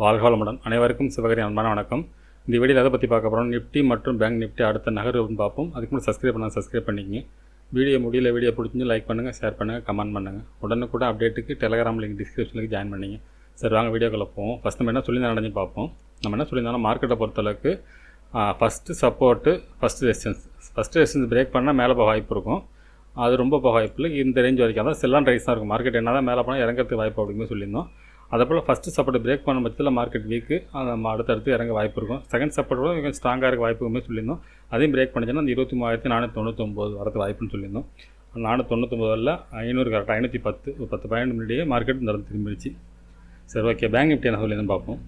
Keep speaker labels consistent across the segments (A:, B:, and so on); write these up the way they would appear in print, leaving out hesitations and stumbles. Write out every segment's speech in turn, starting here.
A: வாழ்க வளமுடன். அனைவருக்கும் சிவகரி அன்பான வணக்கம். இந்த வீடியோவில் எதை பற்றி பார்க்க போகிறோம், நிஃப்டி மற்றும் பேங்க் நிஃப்டி அடுத்த நகர்வுன்னு பார்ப்போம். அதுக்கு முன்னாடி சப்ஸ்கிரைப் பண்ணிக்கங்க. வீடியோ பிடிச்சி லைக் பண்ணுங்கள், ஷேர் பண்ணுங்கள், கமெண்ட் பண்ணுங்கள். உடனுக்குடன் அப்டேட்டுக்கு டெலகிராம் லிங்க் டிஸ்கிரிப்ஷனுக்கு ஜாயின் பண்ணிங்க. சரி, வாங்க வீடியோக்குள்ளே போவோம். ஃபஸ்ட் நம்ம என்ன சொல்லி நடந்து பார்ப்போம். நம்ம என்ன சொல்லியிருந்தாலும் மார்க்கெட்டை பொறுத்தளவுக்கு first support, first resistance break பண்ணால் மேலே போக வாய்ப்பு இருக்கும். அது ரொம்ப போக வாய்ப்பு இல்லை. இந்த ரேஞ்ச் வரைக்கும் தான் செல் அண்ட் ரைஸ் தான் இருக்கும். மார்க்கெட் என்ன தான் மேலே போனால் இறங்கிறதுக்கு வாய்ப்பு அப்படிங்குமே சொல்லியிருந்தோம். அதே போல் ஃபஸ்ட்டு சப்போர்ட் பிரேக் பண்ண பட்சத்தில் மார்க்கெட் வீக்கு, நம்ம அடுத்தடுத்து இறங்க வாய்ப்பு இருக்கும். செகண்ட் சப்போர்ட் கூட கொஞ்சம் ஸ்ட்ராங்காக இருக்க வாய்ப்புமே சொல்லியிருந்தோம். அதையும் பிரேக் பண்ணிச்சுன்னா அந்த 23,499 வரது வாய்ப்புன்னு சொல்லியிருந்தோம். 499 500 கரெக்டாக 510 ஒரு 10 பாயிண்ட் முன்னாடியே மார்க்கெட் நடந்து திரும்பிடுச்சு. சரி, ஓகே. பேங்க் நிஃப்டி என்ன சொல்லியிருந்தோம் பார்ப்போம்.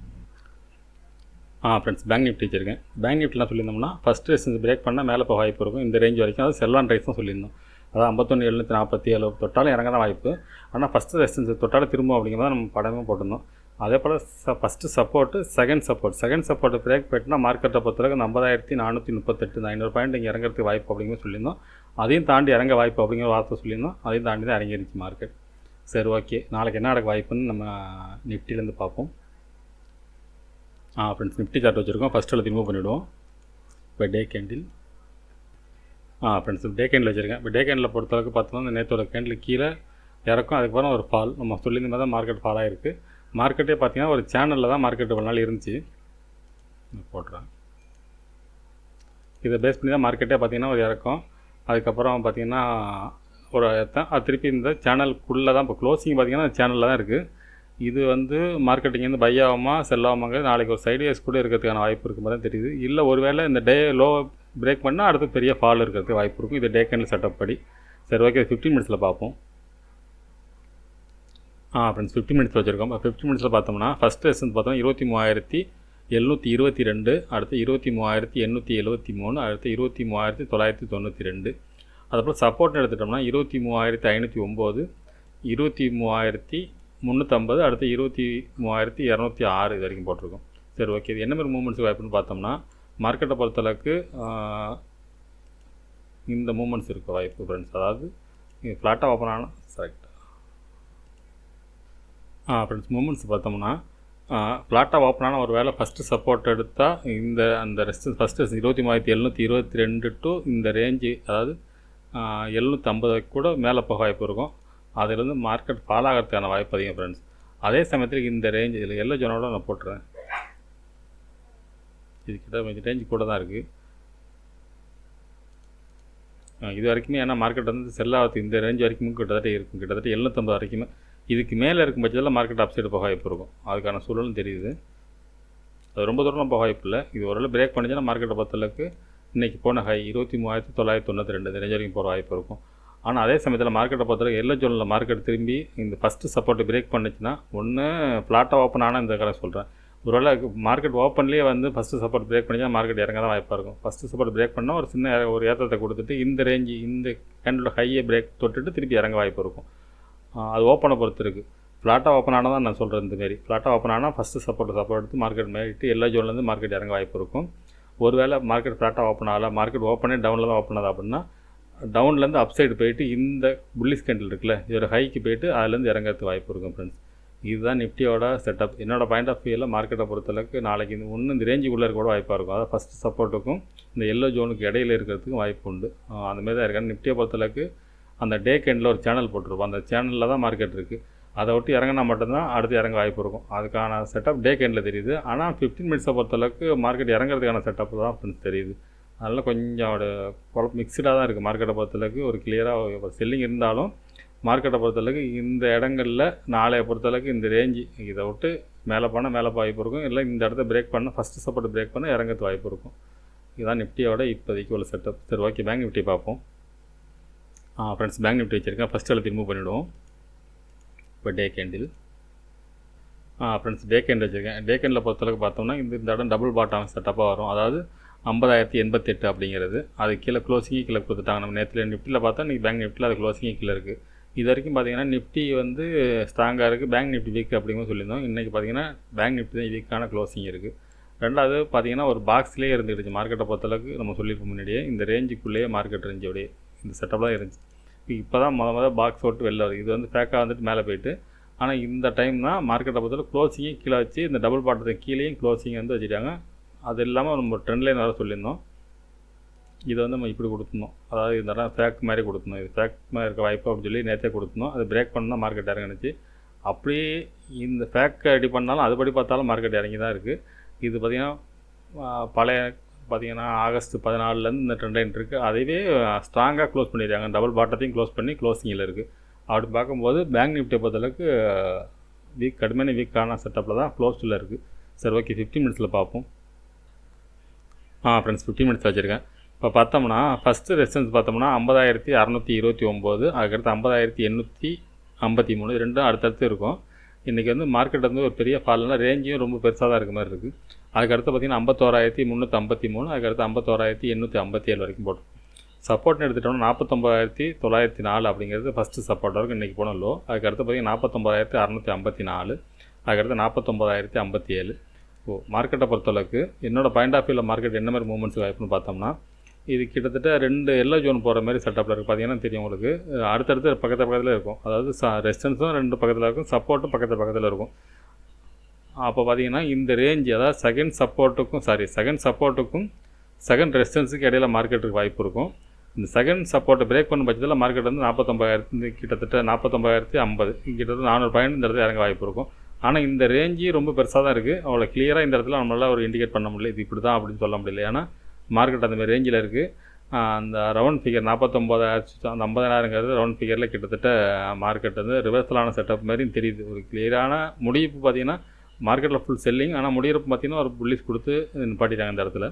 A: ஃப்ரெண்ட்ஸ், பேங்க் நிஃப்டி வச்சுருக்கேன். பேங்க் நிஃப்டிலாம் சொல்லியிருந்தோம்னா ஃபஸ்ட்டு ரெசிஸ்டன்ஸ் பிரேக் பண்ணால் மேலே போக வாய்ப்பு இருக்கும். இந்த ரேஞ்ச் வரைக்கும் அது செல் அண்ட் ரைஸ் தான் சொல்லியிருந்தோம். அதான் 51,747 தொட்டாலும் இறங்க தான் வாய்ப்பு. ஆனால் ஃபஸ்ட்டு ரெசிஸ்டன்ஸ் தொட்டாலும் திரும்பும் அப்படிங்கிறத நம்ம படமே போட்டிருந்தோம். அதே போல் first support, second support break போய்ட்டுனா மார்க்கெட்டை பொறுத்தவரைக்கும் 50,438 500 பாயிண்ட் இங்கே இறங்கிறதுக்கு வாய்ப்பு அப்படிங்கிறது சொல்லியிருந்தோம். அதையும் தாண்டி இறங்க வாய்ப்பு அப்படிங்கிற வார்த்தை சொல்லியிருந்தோம். அதையும் தாண்டி தான் இறங்கிருச்சு மார்க்கெட். சரி, ஓகே. நாளைக்கு என்ன நடக்க வாய்ப்புன்னு நம்ம நிஃப்டிலேருந்து பார்ப்போம். ஃப்ரெண்ட்ஸ், நிஃப்டி சார்ட் வச்சுருக்கோம். ஃபஸ்ட்டில் ரிமூவ் பண்ணிவிடுவோம். இப்போ day candle. Friends, day candle வச்சுருக்கேன். இப்போ டே கேண்டில் பொறுத்தளவுக்கு பார்த்தோம்னா இந்த நேற்றோட கேண்டில் கீழே இறக்கும். அதுக்கப்புறம் ஒரு ஃபால். நம்ம சொல்லியிருந்த மாதிரி தான் மார்க்கெட் ஃபால் ஆகிருக்கு. மார்க்கெட்டே பார்த்தீங்கன்னா ஒரு சேனலில் தான் மார்க்கெட் இவ்வளோ நாள் இருந்துச்சு. போட்டுறேன். இதை பேஸ் பண்ணி தான் மார்க்கெட்டே பார்த்தீங்கன்னா ஒரு இறக்கம். அதுக்கப்புறம் பார்த்தீங்கன்னா ஒரு அது திருப்பி இந்த சேனலுக்குள்ளே தான் இப்போ க்ளோசிங் பார்த்தீங்கன்னா சேனலில் தான் இருக்குது. இது மார்க்கெட்டிங்லேருந்து பை ஆகாமா செல் ஆகாமாங்கிறது நாளைக்கு ஒரு சைட்வேஸ் கூட இருக்கிறதுக்கான வாய்ப்பு இருக்கும் மாதிரி தான் தெரியுது. இல்லை ஒருவேளை இந்த டே லோ பிரேக் பண்ணால் அடுத்து பெரிய ஃபால் இருக்கிறதுக்கு வாய்ப்பு இருக்கும். இது டே கேண்டில் செட்டப் படி. சரி, ஓகே. 15 மினிட்ஸில் பார்ப்போம். ஃப்ரெண்ட்ஸ், 15 மினிட்ஸ் வச்சுருக்கோம். இப்போ 15 மினிட்ஸில் பார்த்தோம்னா ஃபஸ்ட்டு ரெசிஸ்டன்ஸ் பார்த்தோம்னா 23,722, அடுத்து 23,873, அடுத்து 23,992. அதுக்கப்புறம் சப்போர்ட்னு எடுத்துட்டோம்னா 23,509, 23,350, அடுத்து 23,206 இது வரைக்கும் போட்டிருக்கோம். சரி, ஓகே. இது என்ன மாதிரி மூமெண்ட்ஸுக்கு வாய்ப்புன்னு பார்த்தோம்னா மார்க்கெட்டை பொறுத்தளவுக்கு இந்த மூமெண்ட்ஸ் இருக்க வாய்ப்பு ஃப்ரெண்ட்ஸ். அதாவது ஃப்ளாட்டாக ஓப்பன் ஆனால் ஃப்ரெண்ட்ஸ் மூமெண்ட்ஸ் பார்த்தோம்னா ஃப்ளாட்டாக ஓப்பன் ஆனால் ஒரு வேளை ஃபஸ்ட்டு சப்போர்ட் எடுத்தால் அந்த ரெசிஸ்டன்ஸ் ஃபஸ்ட்டு 23,722 டு இந்த ரேஞ்சு, அதாவது 750 கூட மேலே போக வாய்ப்பு இருக்கும். அதிலிருந்து மார்க்கெட் ஃபால் ஆகிறதுக்கான வாய்ப்பு அதிகம் ஃப்ரெண்ட்ஸ். அதே சமயத்தில் இந்த ரேஞ்சு இதில் எல்லோ ஜோனோட நான் போட்டுறேன். இது கிட்ட கொஞ்சம் ரேஞ்சு கூட தான் இருக்குது இது வரைக்குமே. ஏன்னா மார்க்கெட் செல் ஆகிறது இந்த ரேஞ்ச் வரைக்கும் கிட்டத்தட்ட இருக்கும். கிட்டத்தட்ட 750 வரைக்குமே. இதுக்கு மேலே இருக்கும் பட்சத்தில் மார்க்கெட் அப்சைடு போக வாய்ப்பு இருக்கும். அதுக்கான சூழலும் தெரியுது. அது ரொம்ப தூரம் போக வாய்ப்பு இல்லை. இது ஓரளவு பிரேக் பண்ணிச்சுன்னா மார்க்கெட்டை பொறுத்தளவுக்கு இன்றைக்கி போன ஹை 23,992 இந்த ரேஞ்ச் வரைக்கும் போகிற வாய்ப்பு இருக்கும். ஆனால் அதே சமயத்தில் மார்க்கெட்டை பொறுத்தளவுக்கு எல்லோ ஜோனில் மார்க்கெட் திரும்பி இந்த ஃபஸ்ட்டு சப்போர்ட்டு பிரேக் பண்ணிச்சுன்னா ஒன்று ஃப்ளாட்டாக ஓப்பன் ஆனால் இந்த கடை சொல்கிறேன். ஒருவேளை மார்க்கெட் ஓப்பன்லேயே ஃபஸ்ட்டு சப்போர்ட் பிரேக் பண்ணிச்சா மார்க்கெட் இறங்க தான் வாய்ப்பாக இருக்கும். ஃபஸ்ட்டு சப்போர்ட் பிரேக் பண்ணால் ஒரு சின்ன ஒரு ஏற்றத்தை கொடுத்துட்டு இந்த ரேஞ்சு இந்த கேண்டோட ஹையை பிரேக் தொட்டுட்டு திருப்பி இறங்க வாய்ப்பு இருக்கும். அது ஓப்பனை பொறுத்து இருக்குது. ஃப்ளாட்டாக ஓப்பன் ஆனால் தான் நான் சொல்கிறேன். இந்தமாரி ஃப்ளாட்டாக ஓப்பன் ஆனால் ஃபஸ்ட்டு சப்போர்ட் எடுத்து மார்க்கெட் மேலிட்டு எல்லா ஜோன்லேருந்து மார்க்கெட் இறங்க வாய்ப்பு இருக்கும். ஒருவேளை மார்க்கெட் ஃப்ளாட்டாக ஓப்பன் ஆகலை, மார்க்கெட் ஓப்பனே டவுனில் தான் ஓப்பன் ஆகுது அப்படின்னா டவுன்லேருந்து அப் சைடு போயிட்டு இந்த புல்லிஷ் கேண்டில் இருக்குல்ல, இதோட ஹைக்கு போயிட்டு அதுலேருந்து இறங்கிறதுக்கு வாய்ப்பு இருக்கும் ஃப்ரெண்ட்ஸ். இதுதான் நிஃப்டியோட செட்டப். என்னோடய பாயிண்ட் ஆஃப் வியூவில் மார்க்கெட்டை பொறுத்தளவுக்கு நாளைக்கு இந்த ரேஞ்சுக்குள்ளே இருக்க கூட வாய்ப்பாக இருக்கும். அதாவது ஃபஸ்ட்டு சப்போர்ட்டுக்கும் இந்த எல்லோ ஜோனுக்கு இடையில இருக்கிறதுக்கும் வாய்ப்பு உண்டு. அந்தமாரி தான் இருக்காது. நிஃப்டியை பொறுத்தளவுக்கு அந்த டே கேண்டில் ஒரு சேனல் போட்டிருப்போம். அந்த சேனலில் தான் மார்க்கெட் இருக்குது. அதை விட்டு இறங்கினா மட்டும்தான் அடுத்து இறங்க வாய்ப்பு இருக்கும். அதுக்கான செட்டப் டே கேண்டில் தெரியுது. ஆனால் 15 மினிட்ஸை பொறுத்தளவுக்கு மார்க்கெட் இறங்குறதுக்கான செட்டப் தான் ஃப்ரெண்ட்ஸ் தெரியுது. அதனால் கொஞ்சம் குழப்பம் மிக்சடாக தான் இருக்குது. மார்க்கெட்டை பொறுத்தளவுக்கு ஒரு கிளியராக செல்லிங் இருந்தாலும் மார்க்கெட்டை பொறுத்தளவுக்கு இந்த இடங்களில் நாளைய பொறுத்தளவுக்கு இந்த ரேஞ்சு இதை விட்டு மேலே போனால் மேலே வாய்ப்பு இருக்கும். இல்லை இந்த இடத்த பிரேக் பண்ணால் ஃபஸ்ட்டு சப்போர்ட் பிரேக் பண்ணால் இறங்கிறது வாய்ப்பு இருக்கும். இதுதான் நிஃப்டியோட இப்போதைக்கு உள்ள செட்டப். சரி, ஓகே. பேங்க் நிஃப்டி பார்ப்போம். ஃப்ரெண்ட்ஸ், பேங்க் நிஃப்டி வச்சுருக்கேன். ஃபஸ்ட்டு எழுதி ரிமூவ் பண்ணிவிடுவோம். இப்போ day candle. Friends, day candle வச்சுருக்கேன். டே கேண்டில் பொறுத்தளவுக்கு பார்த்தோம்னா இந்த இடம் டபுள் பாட்டம் செட்டப்பாக வரும். அதாவது 50,088 அப்படிங்கிறது. அது கீழே க்ளோசிங்கே கீழே கொடுத்துட்டாங்க. நம்ம நேரத்தில் நிஃப்டியில் பார்த்தா இன்றைக்கி பேங்க் நிஃப்டியில் அது க்ளோசிங்கே கீழே இருக்குது. இது வரைக்கும் பார்த்தீங்கன்னா நிஃப்டி ஸ்ட்ராங்காக இருக்குது, பேங்க் நிஃப்டி வீக் அப்படிங்கிற சொல்லியிருந்தோம். இன்றைக்கி பார்த்தீங்கன்னா பேங்க் நிஃப்டி தான் வீக்கான க்ளோசிங் இருக்குது. ரெண்டாவது பார்த்தீங்கன்னா ஒரு பாக்ஸ்லேயே இருந்துக்கிடுச்சு. மார்க்கெட்டை பொறுத்தளவுக்கு நம்ம சொல்லியிருக்கோம் முன்னாடியே இந்த ரேஞ்சுக்குள்ளேயே மார்க்கெட் ரேஞ்சோடைய இந்த செட்டப் தான் இருந்துச்சு. இப்போ தான் மொதல் பாக்ஸ் விட்டு வெளில வருது. இது ஃபேக்காக மேலே போயிட்டு ஆனால் இந்த டைம் தான் மார்க்கெட்டை பொறுத்தவரை க்ளோசிங்கையும் கீழே வச்சு இந்த டபுள் பாட்டத்தை கீழேயும் க்ளோசிங் வந்து வச்சுட்டாங்க. அது இல்லாமல் நம்ம ட்ரெண்ட் லைன் வர சொல்லியிருந்தோம். இதை வந்து நம்ம இப்படி கொடுத்துருந்தோம், அதாவது இந்த இடம் ஃபேக் மாதிரி கொடுத்துருந்தோம். இது ஃபேக் மாதிரி இருக்க வாய்ப்பு அப்படின்னு சொல்லி நேற்றே கொடுத்துருந்தோம். அது பிரேக் பண்ணால் மார்க்கெட் இறங்கினுச்சு. அப்படியே இந்த ஃபேக் ரெடி பண்ணாலும் அதுபடி பார்த்தாலும் மார்க்கெட் இறங்கி தான் இருக்குது. இது பார்த்திங்கன்னா பழைய பார்த்திங்கன்னா ஆகஸ்ட் 14லேருந்து இந்த ட்ரெண்ட் லைன் இருக்குது. அதைவே ஸ்ட்ராங்காக க்ளோஸ் பண்ணிடுறாங்க. டபுள் பாட்டத்தையும் க்ளோஸ் பண்ணி க்ளோசிங்கில் இருக்குது. அப்படி பார்க்கும்போது பேங்க் நிஃப்டியை பொறுத்தளவுக்கு கடுமையான வீக்கான செட்டப்பில் தான் க்ளோஸ்டில் இருக்குது. சரி, ஓகே, 15 மினிட்ஸில் பார்ப்போம். ஃப்ரெண்ட்ஸ் 15 மினிட்ஸ் வச்சுருக்கேன். இப்போ பார்த்தோம்னா ஃபஸ்ட்டு ரெசிஸ்டன்ஸ் பார்த்தோம்னா 50,629, அதுக்கடுத்து 50,853, ரெண்டும் அடுத்தடுத்து இருக்கும். இன்றைக்கி வந்து மார்க்கெட் வந்து ஒரு பெரிய ஃபால்னா ரேஞ்சும் ரொம்ப பெருசாக தான் இருக்க மாதிரி இருக்குது. அதுக்கடுத்து பார்த்திங்கன்னா 51,353, அதுக்கடுத்து 51,857 வரைக்கும் போட்டோம். சப்போர்ட்னு எடுத்துட்டோம்னா 49,904 அப்படிங்கிறது ஃபஸ்ட்டு சப்போர்ட் வரைக்கும் இன்றைக்கி போன லோ. அதுக்கடுத்து பார்த்திங்கன்னா 49,654, அதுக்கடுத்து 49,057. மார்க்கெட்டை பொறுத்தளவுக்கு என்னோடய பாயிண்ட் ஆஃப் வியூவில் மார்க்கெட் என்ன மாதிரி மூவ்மெண்ட்ஸ் வாய்ப்புன்னு பார்த்தோம்னா, இது கிட்டத்தட்ட 2 எல்லோ ஜோன் போகிற மாதிரி செட்டப்பில் இருக்குது. பார்த்தீங்கன்னா தெரியும் உங்களுக்கு, அடுத்தடுத்து பக்கத்தில் இருக்கும். அதாவது ரெசிஸ்டன்ஸும் 2 பக்கத்தில் இருக்கும், சப்போர்ட்டும் பக்கத்தில் இருக்கும். அப்போ பார்த்தீங்கன்னா இந்த ரேஞ்ச், அதாவது செகண்ட் சப்போர்ட்டுக்கும் செகண்ட் ரெசிஸ்டன்ஸுக்கு இடையில மார்க்கெட்டுக்கு வாய்ப்பு இருக்கும். இந்த செகண்ட் சப்போர்ட்டை பிரேக் பண்ண பட்சத்தில் மார்க்கெட் வந்து 49,000 கிட்டத்தட்ட 49,050 கிட்டத்தட்ட 400 பாயிண்ட் இந்த இடத்துல இறங்க வாய்ப்பு இருக்கும். ஆனால் இந்த ரேஞ்சு ரொம்ப பெருசாக தான் இருக்குது. அவ்வளோ கிளியராக இந்த இடத்துல நம்மளால் ஒரு இண்டிகேட் பண்ண முடியல, இது இப்படி தான் அப்படின்னு சொல்ல முடியல. ஏன்னா மார்க்கெட் அந்த மாதிரி ரேஞ்சில் இருக்குது. அந்த ரவுண்ட் ஃபிகர் 49,000 அந்த 50,000ங்கிறது ரவுண்ட் ஃபிகரில் கிட்டத்தட்ட மார்க்கெட் வந்து ரிவர்சலான செட்டப் மாதிரியும் தெரியுது. ஒரு கிளியரான முடிவு பார்த்திங்கன்னா மார்க்கெட்டில் ஃபுல் செல்லிங், ஆனால் முடிகிறப்ப பார்த்திங்கன்னா ஒரு புல்லிஷ் கொடுத்து நிப்பாட்டிட்டாங்க இந்த இடத்துல.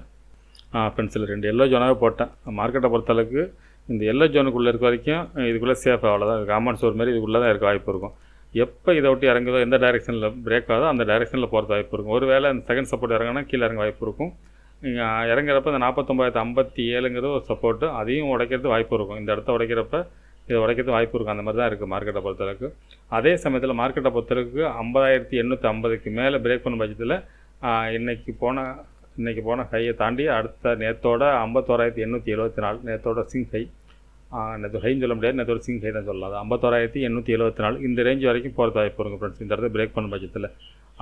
A: பென்சில் 2 எல்லோ ஜோனாகவே போட்டேன். மார்க்கெட்டை பொறுத்தளவுக்கு இந்த எல்லோ ஜோனுக்குள்ளே இருக்க வரைக்கும் இதுக்குள்ளே சேஃப், அவ்வளோதான். காமன்ஸ் ஒரு மாதிரி இதுக்குள்ளே தான் இருக்க வாய்ப்பு இருக்கும். எப்போ இதை விட்டு இறங்குதோ, எந்த டைரெக்ஷனில் பிரேக் ஆகுதோ அந்த டைரெக்ஷனில் போகிறது வாய்ப்பு இருக்கும். ஒரு வேளை அந்த செகண்ட் சப்போர்ட் இறங்கினா கீழே இறங்க வாய்ப்பு இருக்கும். நீங்கள் இறங்குறப்ப இந்த 49,057ங்கிறது ஒரு சப்போர்ட்டு, அதையும் உடைக்கிறது வாய்ப்பு இருக்கும். இந்த இடத்த உடைக்கிறப்ப இதை உடைக்கிறது வாய்ப்பு இருக்கும். அந்த மாதிரி தான் இருக்குது மார்க்கெட்டை பொறுத்தளவுக்கு. அதே சமயத்தில் மார்க்கெட்டை பொறுத்தளவுக்கு 50,850க்கு மேலே பிரேக் பண்ண பட்சத்தில் இன்றைக்கி போன ஹையை தாண்டி அடுத்த நேற்றோட 51,874 நேற்றோட சிங் ஹை, நேற்று ஹைன்னு சொல்ல முடியாது, நேற்றோட சிங் ஹை தான் சொல்லலாம். அது 51,874 இந்த ரேஞ்ச் வரைக்கும் போகிறது வாய்ப்பு இருக்கும் ஃப்ரெண்ட்ஸ். இந்த இடத்துல பிரேக் பண்ண பட்சத்தில்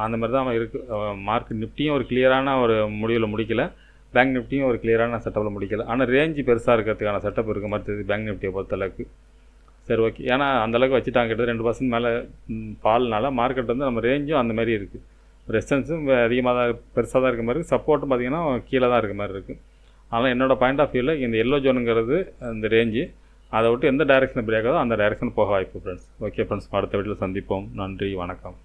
A: அந்த மாதிரி தான் இருக்குது. மார்க்கெட் நிஃப்டியும் ஒரு கிளியரான ஒரு முடிவில் முடிக்கல, பேங்க் நிஃப்டியும் ஒரு கிளியரான செட்டப்பில் முடிக்கல. ஆனால் ரேஞ்சு பெருசாக இருக்கிறதுக்கான செட்டப் இருக்க மாதிரி தெரியுது பேங்க் நிஃப்டியை பொறுத்தளவுக்கு. சரி, ஓகே. ஏன்னா அந்தளவுக்கு வச்சுட்டாங்க, கிட்டத்தட்ட 2% மேலே ஃபால்னால மார்க்கெட் வந்து நம்ம ரேஞ்சும் அந்த மாதிரி இருக்குது. ரெசிஸ்டன்ஸும் அதிகமாக தான் பெருசாக தான் இருக்க மாதிரி இருக்குது, சப்போர்ட்டும் பார்த்திங்கன்னா கீழே தான் இருக்க மாதிரி இருக்குது. ஆனால் என்னோடய பாயிண்ட் ஆஃப் வியூவில் இந்த எல்லோ ஜோனுங்கிறது இந்த ரேஞ்சு, அதை விட்டு எந்த டைரெக்ஷனில் பிரேக் ஆகுதோ அந்த டைரெக்ஷன் போக வாய்ப்பு ஃப்ரெண்ட்ஸ். ஓகே ஃப்ரெண்ட்ஸ், அடுத்த வீட்டில் சந்திப்போம். நன்றி, வணக்கம்.